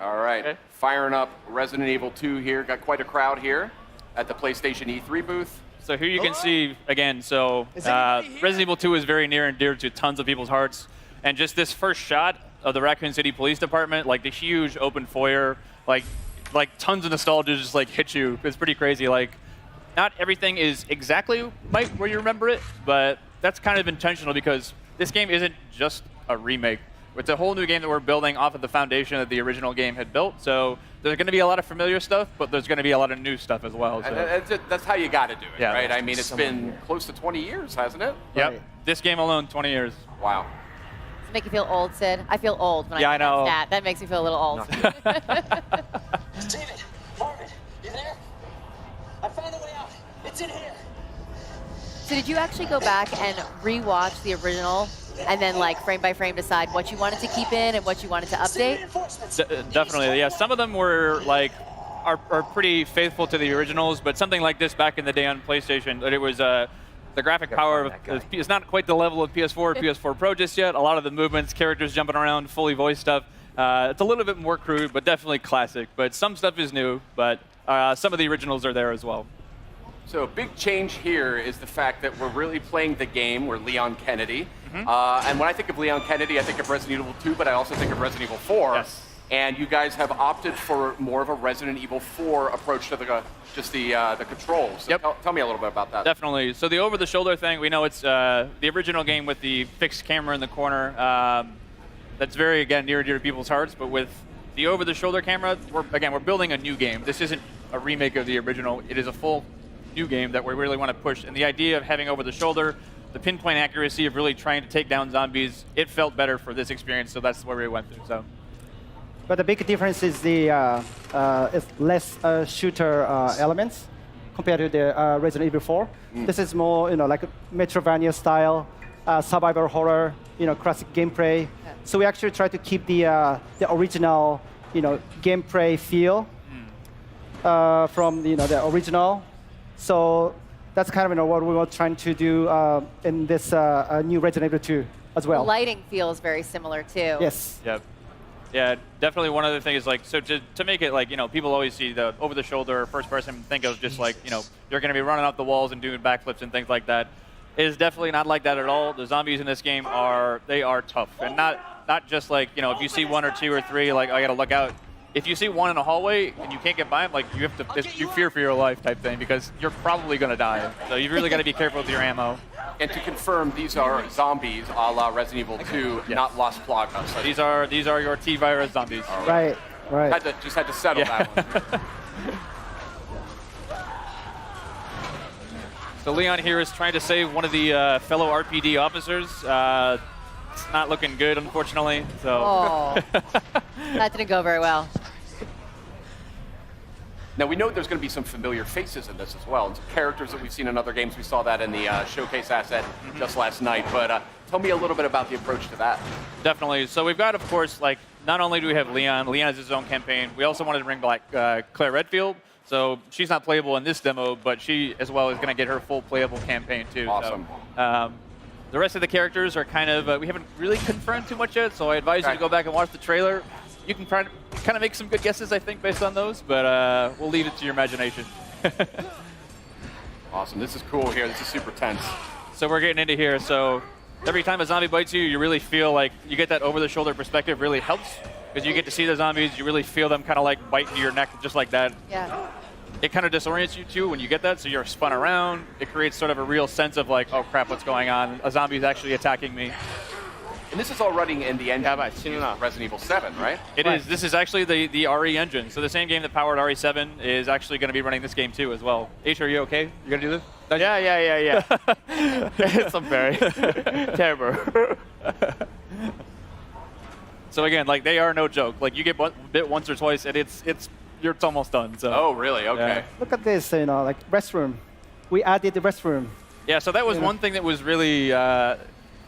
All right, Okay. firing up Resident Evil 2 here. Got quite a crowd here at the PlayStation E3 booth. So here you can see, again, so Resident Evil 2 is very near and dear to tons of people's hearts. And just this first shot of the Raccoon City Police Department, like the huge open foyer, like tons of nostalgia just like hit you. It's pretty crazy. Like, not everything is exactly where you remember it, but that's kind of intentional because this game isn't just a remake. It's a whole new game that we're building off of the foundation that the original game had built. So there's going to be a lot of familiar stuff, but there's going to be a lot of new stuff as well. So. And that's how you got to do it, Yeah. right? I mean, it's been close to 20 years, hasn't it? Yep. Right. This game alone, 20 years. Wow. Does it make you feel old, Sid? I feel old when Yeah, I I know. that. That makes me feel a little old. David, Marvin, you there? I found a way out. It's in here. So did you actually go back and rewatch the original and then like frame by frame decide what you wanted to keep in and what you wanted to update? Reinforcements. Definitely, yeah. Some of them were like are pretty faithful to the originals, but something like this back in the day on PlayStation, it was the graphic power is not quite the level of PS4 or PS4 Pro just yet. A lot of the movements, characters jumping around, fully voiced stuff. It's a little bit more crude, but definitely classic. But some stuff is new, but some of the originals are there as well. So a big change here is the fact that we're really playing the game. We're Leon Kennedy. Mm-hmm. And when I think of Leon Kennedy, I think of Resident Evil 2, but I also think of Resident Evil 4. Yes. And you guys have opted for more of a Resident Evil 4 approach to the controls. So Yep. tell me a little bit about that. Definitely. So the over-the-shoulder thing, we know it's the original game with the fixed camera in the corner. That's very, again, near and dear to people's hearts. But with the over-the-shoulder camera, we're building a new game. This isn't a remake of the original. It is a full new game that we really want to push. And the idea of having over-the-shoulder, the pinpoint accuracy of really trying to take down zombies, it felt better for this experience. So that's where we went through. So. But the big difference is the it's less shooter elements compared to the Resident Evil 4. This is more, like a Metroidvania style, survival horror, classic gameplay. So we actually try to keep the original, gameplay feel from the original. So that's kind of what we were trying to do in this new Resident Evil 2 as well. The lighting feels very similar too. Yes. Yep. Yeah, definitely one other thing is like, so to make it like, people always see the over-the-shoulder first person, think of just like, you're going to be running up the walls and doing backflips and things like that. It is definitely not like that at all. The zombies in this game are tough. And not just like, if you see one or two or three, like, I got to look out. If you see one in a hallway and you can't get by them, like, you have to, you fear for your life type thing because you're probably going to die. So you've really got to be careful with your ammo. And to confirm, these are zombies a la Resident Evil 2, Yes. not Las Plagas. So These are your T-virus zombies. Right. Right. just had to settle that one. So Leon here is trying to save one of the fellow RPD officers. It's not looking good, unfortunately. So. Oh, that didn't go very well. Now, we know there's going to be some familiar faces in this as well, and some characters that we've seen in other games. We saw that in the showcase asset just last night. But tell me a little bit about the approach to that. Definitely. So we've got, of course, like, not only do we have Leon has his own campaign, we also wanted to bring back Claire Redfield. So she's not playable in this demo, but she, as well, is going to get her full playable campaign, too. Awesome. So, the rest of the characters are kind of, we haven't really confirmed too much yet, so I advise you to go back and watch the trailer. You can kind of make some good guesses, I think, based on those, but we'll leave it to your imagination. Awesome. This is cool here. This is super tense. So we're getting into here. So every time a zombie bites you, you really feel like you get that over-the-shoulder perspective really helps because you get to see the zombies. You really feel them kind of like bite into your neck just like that. Yeah. It kind of disorients you too when you get that, so you're spun around. It creates sort of a real sense of like, oh crap, what's going on? A zombie's actually attacking me. And this is all running in the engine of Resident Evil 7, right? It is. This is actually the RE engine. So the same game that powered RE7 is actually going to be running this game too as well. H, are you okay? You going to do this? Yeah. It's very terrible. So again, like they are no joke. Like you get bit once or twice, and it's almost done. So. Oh, really? Okay. Yeah. Look at this, like restroom. We added the restroom. Yeah. So that was one thing that was really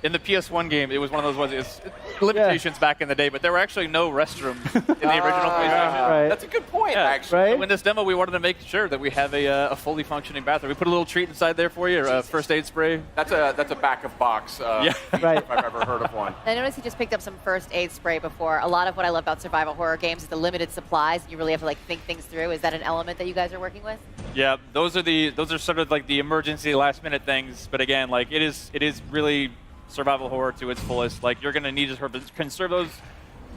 in the PS1 game, it was one of those ones. It's limitations back in the day, but there were actually no restrooms in the original PlayStation. Right. That's a good point, Yeah. actually. Right. So in this demo, we wanted to make sure that we have a fully functioning bathroom. We put a little treat inside there for you, a first aid spray. That's a back of box. Yeah. Right. If I've ever heard of one. I noticed you just picked up some first aid spray before. A lot of what I love about survival horror games is the limited supplies. You really have to like think things through. Is that an element that you guys are working with? Yeah, those are sort of like the emergency last minute things. But again, like it is really survival horror to its fullest. Like you're gonna need to conserve those.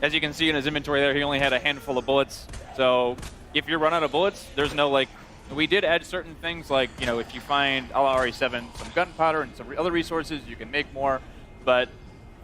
As you can see in his inventory there, he only had a handful of bullets. So if you run out of bullets, there's no like. We did add certain things like, you know, if you find a la RE7 some gunpowder and some other resources, you can make more. But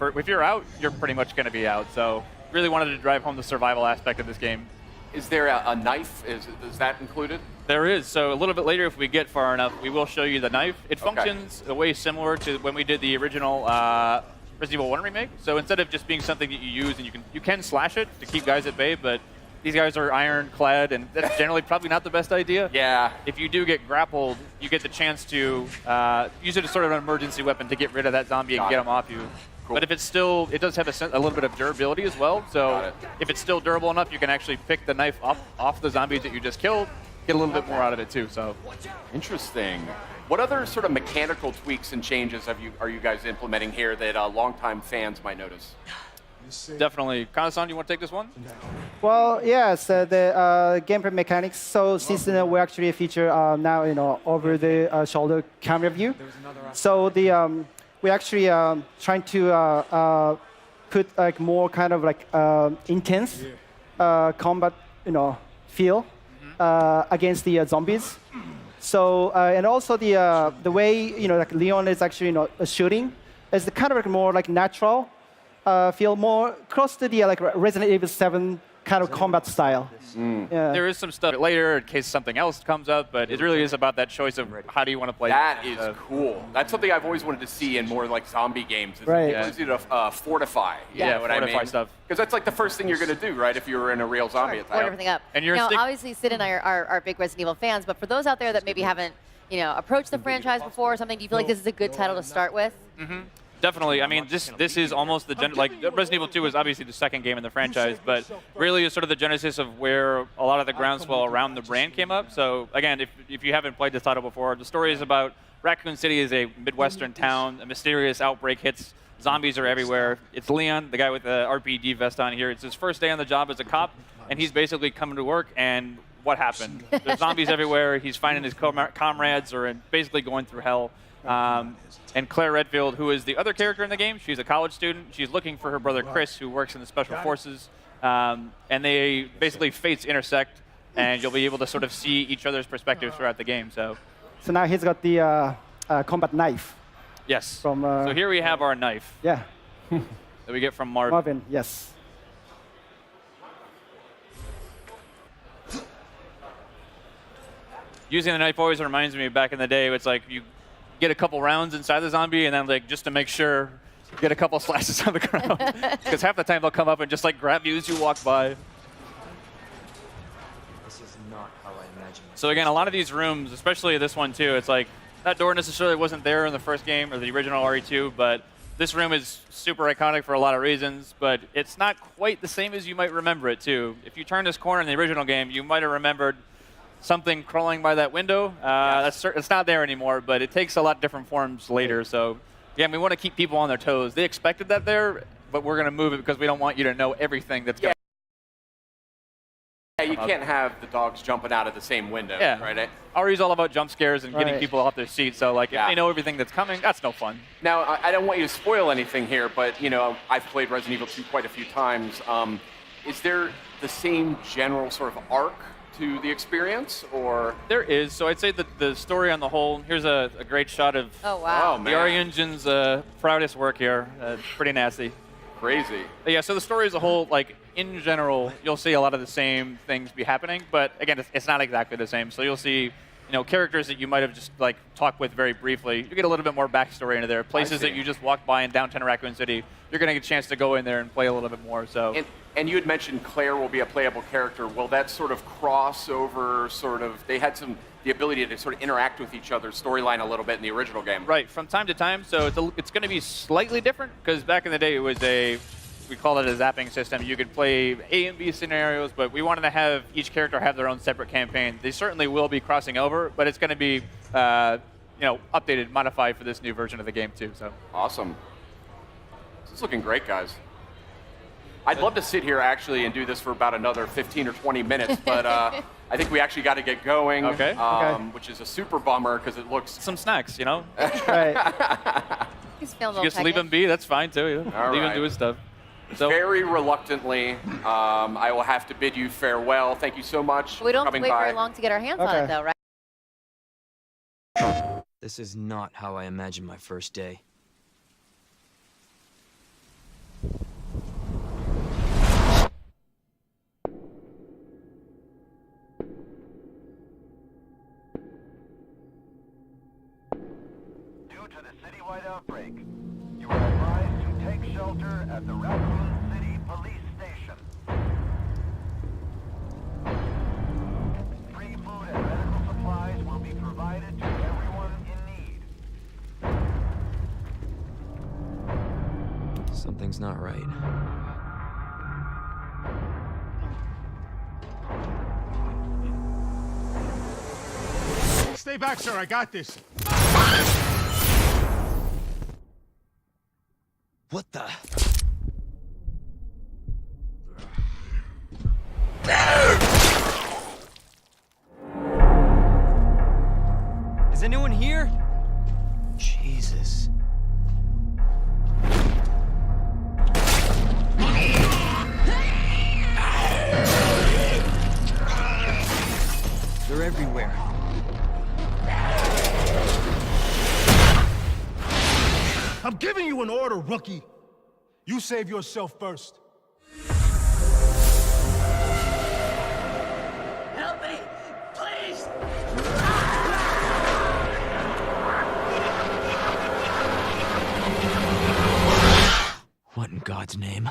if you're out, you're pretty much gonna be out. So really wanted to drive home the survival aspect of this game. Is there a knife? Is that included? There is. So a little bit later, if we get far enough, we will show you the knife. It functions a way similar to when we did the original Resident Evil 1 remake. So instead of just being something that you use and you can slash it to keep guys at bay, but these guys are ironclad, and that's generally probably not the best idea. Yeah. If you do get grappled, you get the chance to use it as sort of an emergency weapon to get rid of that zombie and get him off you. Cool. But if it's still, it does have a little bit of durability as well. So if it's still durable enough, you can actually pick the knife up off the zombies that you just killed, get a little bit more out of it too. So Interesting. What other sort of mechanical tweaks and changes are you guys implementing here that longtime fans might notice? definitely. Kana-san, you want to take this one? Well, yes, the gameplay mechanics. So since we actually feature now over the shoulder camera view, so the we actually trying to put like more kind of like intense combat feel against the zombies. So and also the way like Leon is actually shooting is the kind of like more like natural. Feel more close to the like Resident Evil 7 kind of combat style. Yeah. There is some stuff later in case something else comes up, but it really is about that choice of how do you want to play. That is cool. That's something I've always wanted to see in more like zombie games. Is Right. the ability to fortify. You know what fortify I mean? stuff. Because that's like the first thing you're going to do, right? If you were in a real zombie attack. Board everything up. And you're now, stick- obviously, Sid and I are big Resident Evil fans, but for those out there that maybe haven't, approached the franchise before or something, do you feel like this is a good title to start with? Definitely. I mean, this is almost the like Resident Evil 2 is obviously the second game in the franchise, but really is sort of the genesis of where a lot of the groundswell around the brand came up. So again, if you haven't played this title before, the story is about Raccoon City is a Midwestern town. A mysterious outbreak hits. Zombies are everywhere. It's Leon, the guy with the RPD vest on here. It's his first day on the job as a cop, and he's basically coming to work, and what happened? There's zombies everywhere. He's finding his comrades are basically going through hell. And Claire Redfield, who is the other character in the game, she's a college student. She's looking for her brother Chris, who works in the special forces. And they basically fates intersect, and you'll be able to sort of see each other's perspectives throughout the game. So So now he's got the combat knife. yes. From, so here we have our knife Yeah, that we get from Marvin. Marvin. Yes. Using the knife always reminds me back in the day. It's like you get a couple rounds inside the zombie, and then like just to make sure, get a couple slashes on the ground. Because half the time they'll come up and just like grab you as you walk by. This is not how I imagined it. So again, a lot of these rooms, especially this one too, it's like that door necessarily wasn't there in the first game or the original RE2, but this room is super iconic for a lot of reasons, but it's not quite the same as you might remember it too. If you turn this corner in the original game, you might have remembered something crawling by that window. It's not there anymore, but it takes a lot different forms later. So again, we want to keep people on their toes. They expected that there, but we're going to move it because we don't want you to know everything that's going on. Yeah, you can't have the dogs jumping out of the same window, Yeah. right? RE's all about jump scares and getting Right. people off their seats. So like, if they know everything that's coming, that's no fun. Now, I don't want you to spoil anything here, but I've played Resident Evil 2 quite a few times. Is there the same general sort of arc to the experience, or? There is. So I'd say that the story on the whole, here's a great shot of Oh, wow. Oh, the man. RE Engine's proudest work here. Pretty nasty. Crazy. But yeah, so the story as a whole, like in general, you'll see a lot of the same things be happening, but again, it's not exactly the same. So you'll see, characters that you might have just like talked with very briefly. You get a little bit more backstory into there. Places that you just walked by in downtown Raccoon City, you're going to get a chance to go in there and play a little bit more. So. And you had mentioned Claire will be a playable character. Will that sort of crossover, they had the ability to sort of interact with each other's storyline a little bit in the original game. Right, from time to time. So it's going to be slightly different because back in the day it was we call it a zapping system. You could play A and B scenarios, but we wanted to have each character have their own separate campaign. They certainly will be crossing over, but it's going to be updated, modified for this new version of the game too. So awesome. This is looking great, guys. I'd love to sit here actually and do this for about another 15 or 20 minutes, but I think we actually got to get going. Okay. Which is a super bummer because it looks some snacks, you know. Right. He's feeling a You little just leave him be. That's fine too. You know? All Leave him right. do his stuff. So very reluctantly, I will have to bid you farewell. Thank you so much We don't for have to coming wait by. very long to get our hands on it, though, right? This is not how I imagined my first day. Due to the citywide outbreak, you are advised to take shelter at the Raccoon City Police Station. Free food and medical supplies will be provided to everyone in need. Something's not right. Stay back, sir. I got this. What the? Is anyone here? Jesus. They're everywhere. I'm giving you an order, rookie. You save yourself first. Help me! Please! What in God's name?